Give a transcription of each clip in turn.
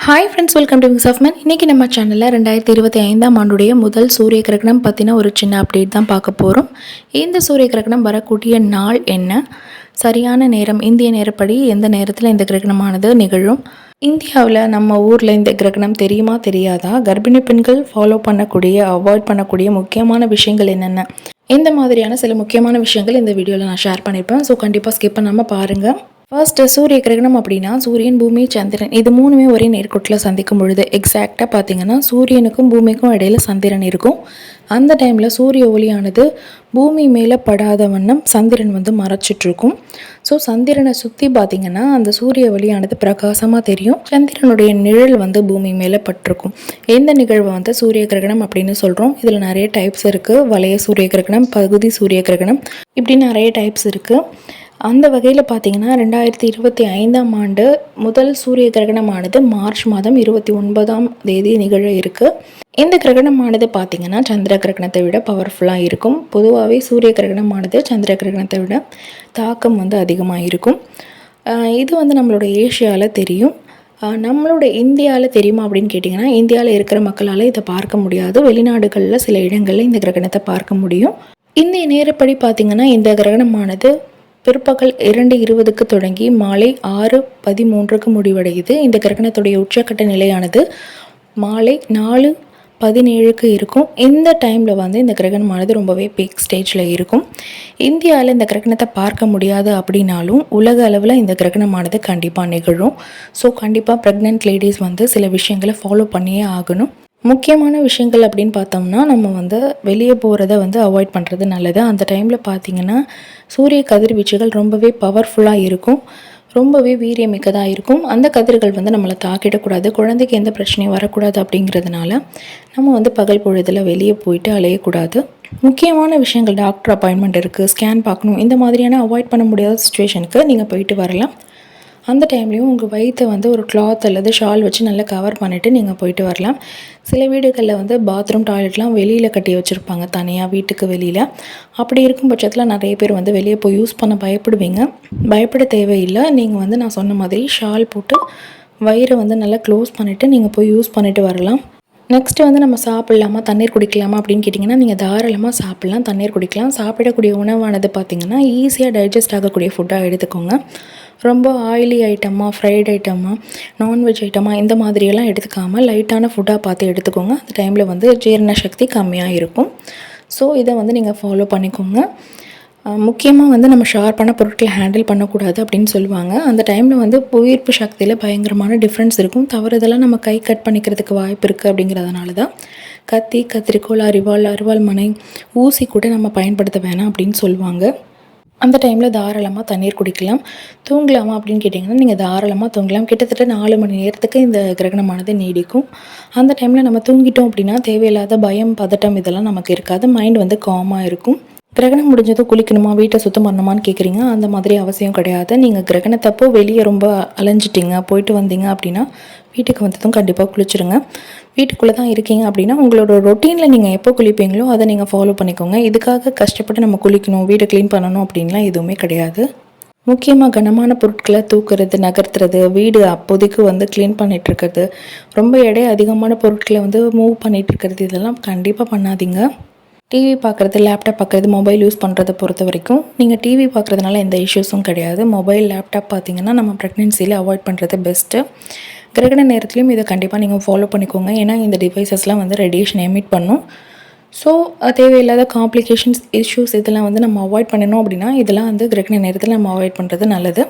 Hi friends, welcome to wings of man. இன்றைக்கி நம்ம சேனலில் 2025ஆம் ஆண்டுடைய முதல் சூரிய கிரகணம் பற்றின ஒரு சின்ன அப்டேட் தான் பார்க்க போகிறோம். இந்த சூரிய கிரகணம் வரக்கூடிய நாள் என்ன, சரியான நேரம், இந்திய நேரப்படி எந்த நேரத்தில் இந்த கிரகணமானது நிகழும், இந்தியாவில் நம்ம ஊரில் இந்த கிரகணம் தெரியுமா தெரியாதா, கர்ப்பிணி பெண்கள் ஃபாலோ பண்ணக்கூடிய அவாய்ட் பண்ணக்கூடிய முக்கியமான விஷயங்கள் என்னென்ன, இந்த மாதிரியான சில முக்கியமான விஷயங்கள் இந்த வீடியோவில் நான் ஷேர் பண்ணியிருப்பேன். ஸோ கண்டிப்பாக ஸ்கிப் பண்ணாமல் பாருங்கள். ஃபர்ஸ்ட் சூரிய கிரகணம் அப்படின்னா சூரியன், பூமி, சந்திரன் இது மூணுமே ஒரே நேர்கோட்டில் சந்திக்கும் பொழுது எக்ஸாக்டாக பார்த்தீங்கன்னா சூரியனுக்கும் பூமிக்கும் இடையில சந்திரன் இருக்கும். அந்த டைமில் சூரிய ஒளியானது பூமி மேலே படாத வண்ணம் சந்திரன் மறைச்சிட்ருக்கும். ஸோ சந்திரனை சுற்றி பார்த்திங்கன்னா அந்த சூரிய ஒளியானது பிரகாசமாக தெரியும். சந்திரனுடைய நிழல் பூமி மேலே பட்டிருக்கும். எந்த நிகழ்வை சூரிய கிரகணம் அப்படின்னு சொல்கிறோம். இதில் நிறைய டைப்ஸ் இருக்குது. வளைய சூரிய கிரகணம், பகுதி சூரிய கிரகணம், இப்படி நிறைய டைப்ஸ் இருக்குது. அந்த வகையில் பார்த்திங்கன்னா 2025ஆம் ஆண்டு முதல் சூரிய கிரகணமானது மார்ச் மாதம் 29ஆம் தேதி நிகழ இருக்குது. இந்த கிரகணமானது பார்த்திங்கன்னா சந்திர கிரகணத்தை விட பவர்ஃபுல்லாக இருக்கும். பொதுவாகவே சூரிய கிரகணமானது சந்திர கிரகணத்தை விட தாக்கம் அதிகமாக இருக்கும். இது நம்மளோட ஏஷியாவில் தெரியும். நம்மளோட இந்தியாவில் தெரியுமா அப்படின்னு கேட்டிங்கன்னா, இந்தியாவில் இருக்கிற மக்களால் இதை பார்க்க முடியாது. வெளிநாடுகளில் சில இடங்களில் இந்த கிரகணத்தை பார்க்க முடியும். இந்திய நேரப்படி பார்த்திங்கன்னா இந்த கிரகணமானது பிற்பகல் 2:20 தொடங்கி மாலை 6:13 முடிவடையுது. இந்த கிரகணத்துடைய உச்சக்கட்ட நிலையானது மாலை 4:17 இருக்கும். இந்த டைமில் இந்த கிரகணமானது ரொம்பவே பீக் ஸ்டேஜில் இருக்கும். இந்தியாவில் இந்த கிரகணத்தை பார்க்க முடியாது அப்படின்னாலும் உலக அளவில் இந்த கிரகணமானது கண்டிப்பாக நிகழும். ஸோ கண்டிப்பாக ப்ரெக்னென்ட் லேடிஸ் சில விஷயங்களை ஃபாலோ பண்ணியே ஆகணும். முக்கியமான விஷயங்கள் அப்படின்னு பார்த்தோம்னா, நம்ம வெளியே போகிறத அவாய்ட் பண்ணுறது நல்லது. அந்த டைமில் பார்த்திங்கன்னா சூரிய கதிர்வீச்சுகள் ரொம்பவே பவர்ஃபுல்லாக இருக்கும், ரொம்பவே வீரியமிக்கதாக இருக்கும். அந்த கதிர்கள் நம்மளை தாக்கிடக்கூடாது, குழந்தைக்கு எந்த பிரச்சனையும் வரக்கூடாது. அப்படிங்கிறதுனால நம்ம பகல் பொழுதில் வெளியே போயிட்டு அலையக்கூடாது. முக்கியமான விஷயங்கள், டாக்டர் அப்பாயின்மெண்ட் இருக்குது, ஸ்கேன் பார்க்கணும், இந்த மாதிரியான அவாய்ட் பண்ண முடியாத சுச்சுவேஷனுக்கு நீங்கள் போயிட்டு வரலாம். அந்த டைம்லேயும் உங்கள் வயிற்றை ஒரு கிளாத் அல்லது ஷால் வச்சு நல்லா கவர் பண்ணிவிட்டு நீங்கள் போயிட்டு வரலாம். சில வீடுகளில் பாத்ரூம், டாய்லெட்லாம் வெளியில் கட்டி வச்சுருப்பாங்க தனியாக, வீட்டுக்கு வெளியில். அப்படி இருக்கும் பட்சத்தில் நிறைய பேர் வெளியே போய் யூஸ் பண்ண பயப்படுவீங்க. பயப்பட தேவையில்லை. நீங்கள் நான் சொன்ன மாதிரி ஷால் போட்டு வயிறை நல்லா க்ளோஸ் பண்ணிவிட்டு நீங்கள் போய் யூஸ் பண்ணிவிட்டு வரலாம். நெக்ஸ்ட்டு நம்ம சாப்பிட்லாமா, தண்ணீர் குடிக்கலாமா அப்படின்னு கேட்டிங்கன்னா, நீங்கள் தாராளமாக சாப்பிட்லாம், தண்ணீர் குடிக்கலாம். சாப்பிடக்கூடிய உணவானது பார்த்திங்கன்னா ஈஸியாக டைஜஸ்ட் ஆகக்கூடிய ஃபுட்டாக எடுத்துக்கோங்க. ரொம்ப ஆயிலி ஐட்டமாக, ஃப்ரைட் ஐட்டமாக, நான்வெஜ் ஐட்டமாக இந்த மாதிரியெல்லாம் எடுத்துக்காமல் லைட்டான ஃபுட்டாக பார்த்து எடுத்துக்கோங்க. அந்த டைமில் ஜீரண சக்தி கம்மியாக இருக்கும். ஸோ இதை நீங்கள் ஃபாலோ பண்ணிக்கோங்க. முக்கியமாக நம்ம ஷார்ப்பான பொருட்களை ஹேண்டில் பண்ணக்கூடாது அப்படின்னு சொல்லுவாங்க. அந்த டைமில் உயிர்ப்பு சக்தியில் பயங்கரமான டிஃப்ரென்ஸ் இருக்கும். தவறுதெல்லாம் நம்ம கை கட் பண்ணிக்கிறதுக்கு வாய்ப்பு இருக்குது. அப்படிங்கிறதுனால தான் கத்தி, கத்திரிக்கோள், அரிவாள் மனை, ஊசி கூட நம்ம பயன்படுத்த வேணாம் அப்படின்னு சொல்லுவாங்க. அந்த டைமில் தாராளமாக தண்ணீர் குடிக்கலாம். தூங்கலாமா அப்படின்னு கேட்டிங்கன்னா, நீங்கள் தாராளமாக தூங்கலாம். கிட்டத்தட்ட 4 மணி நேரத்துக்கு இந்த கிரகணமானது நீடிக்கும். அந்த டைமில் நம்ம தூங்கிட்டோம் அப்படின்னா தேவையில்லாத பயம், பதட்டம் இதெல்லாம் நமக்கு இருக்காது. மைண்ட் காமாக இருக்கும். கிரகணம் முடிஞ்சதும் குளிக்கணுமா, வீட்டை சுத்தம் பண்ணணுமான்னு கேட்குறீங்க. அந்த மாதிரி அவசியம் கிடையாது. நீங்கள் கிரகணத்தப்போ வெளியே ரொம்ப அலைஞ்சிட்டிங்க, போயிட்டு வந்தீங்க அப்படின்னா வீட்டுக்கு வந்ததும் கண்டிப்பாக குளிச்சுருங்க. வீட்டுக்குள்ளே தான் இருக்கீங்க அப்படின்னா உங்களோட ரொட்டீனில் நீங்கள் எப்போ குளிப்பீங்களோ அதை நீங்கள் ஃபாலோ பண்ணிக்கோங்க. இதுக்காக கஷ்டப்பட்டு நம்ம குளிக்கணும், வீடை க்ளீன் பண்ணணும் அப்படின்லாம் எதுவுமே கிடையாது. முக்கியமாக கனமான பொருட்களை தூக்குறது, நகர்த்துறது, வீடு அப்போதைக்கு க்ளீன் பண்ணிகிட்ருக்கிறது, ரொம்ப எடை அதிகமான பொருட்களை மூவ் பண்ணிகிட்ருக்கிறது, இதெல்லாம் கண்டிப்பாக பண்ணாதீங்க. டிவி பார்க்குறது, லேப்டாப் பார்க்குறது, மொபைல் யூஸ் பண்ணுறதை பொறுத்த வரைக்கும் நீங்கள் டிவி பார்க்குறதுனால எந்த இஷ்யூஸும் கிடையாது. மொபைல், லேப்டாப் பார்த்திங்கன்னா நம்ம ப்ரெக்னென்சியில் அவாய்ட் பண்ணுறது பெஸ்ட்டு. கிரகண நேரத்துலையும் இதை கண்டிப்பாக நீங்கள் ஃபாலோ பண்ணிக்கோங்க. ஏன்னா இந்த டிவைசஸ்லாம் ரேடியேஷன் எமிட் பண்ணும். ஸோ தேவையில்லாத காம்ப்ளிகேஷன்ஸ், இஷ்யூஸ் இதெல்லாம் நம்ம அவாய்ட் பண்ணணும் அப்படின்னா இதெல்லாம் கிரகண நேரத்தில் நம்ம அவாய்ட் பண்ணுறது நல்லது.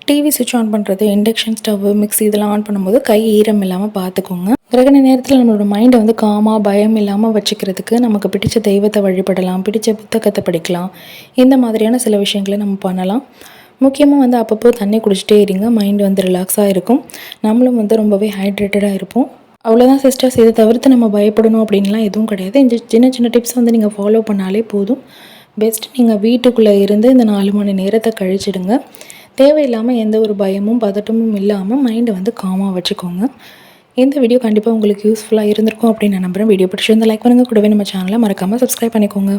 டிவி சுவிட்ச் ஆன் பண்ணுறது, இண்டக்ஷன் ஸ்டவ், மிக்ஸி இதெல்லாம் ஆன் பண்ணும்போது கை ஈரம் இல்லாமல் பார்த்துக்கோங்க. கிரகண நேரத்தில் நம்மளோட மைண்டை காமாக, பயம் இல்லாமல் வச்சுக்கிறதுக்கு நமக்கு பிடிச்ச தெய்வத்தை வழிபடலாம், பிடிச்ச புத்தகத்தை படிக்கலாம். இந்த மாதிரியான சில விஷயங்களை நம்ம பண்ணலாம். முக்கியமாக அப்பப்போ தண்ணி குடிச்சிட்டே இருங்க. மைண்டு ரிலாக்ஸாக இருக்கும். நம்மளும் ரொம்பவே ஹைட்ரேட்டடாக இருப்போம். அவ்வளோதான் சிஸ்டர்ஸ். இதை தவிர்த்து நம்ம பயப்படணும் அப்படின்லாம் எதுவும் கிடையாது. இந்த சின்ன சின்ன டிப்ஸ் நீங்கள் ஃபாலோ பண்ணாலே போதும். பெஸ்ட் நீங்கள் வீட்டுக்குள்ளே இருந்து இந்த 4 மணி நேரத்தை கழிச்சிடுங்க. தேவையில்லாமல் எந்த ஒரு பயமும் பதட்டமும் இல்லாமல் மைண்டை காமாக வச்சுக்கோங்க. இந்த வீடியோ கண்டிப்பாக உங்களுக்கு யூஸ்ஃபுல்லாக இருந்திருக்கும் அப்படின்னு நான் நம்புகிறேன். வீடியோ பிடிச்சிருந்தால் லைக் பண்ணுங்கள். கூடவே நம்ம சேனலை மறக்காமல் சப்ஸ்கிரைப் பண்ணிக்கோங்க.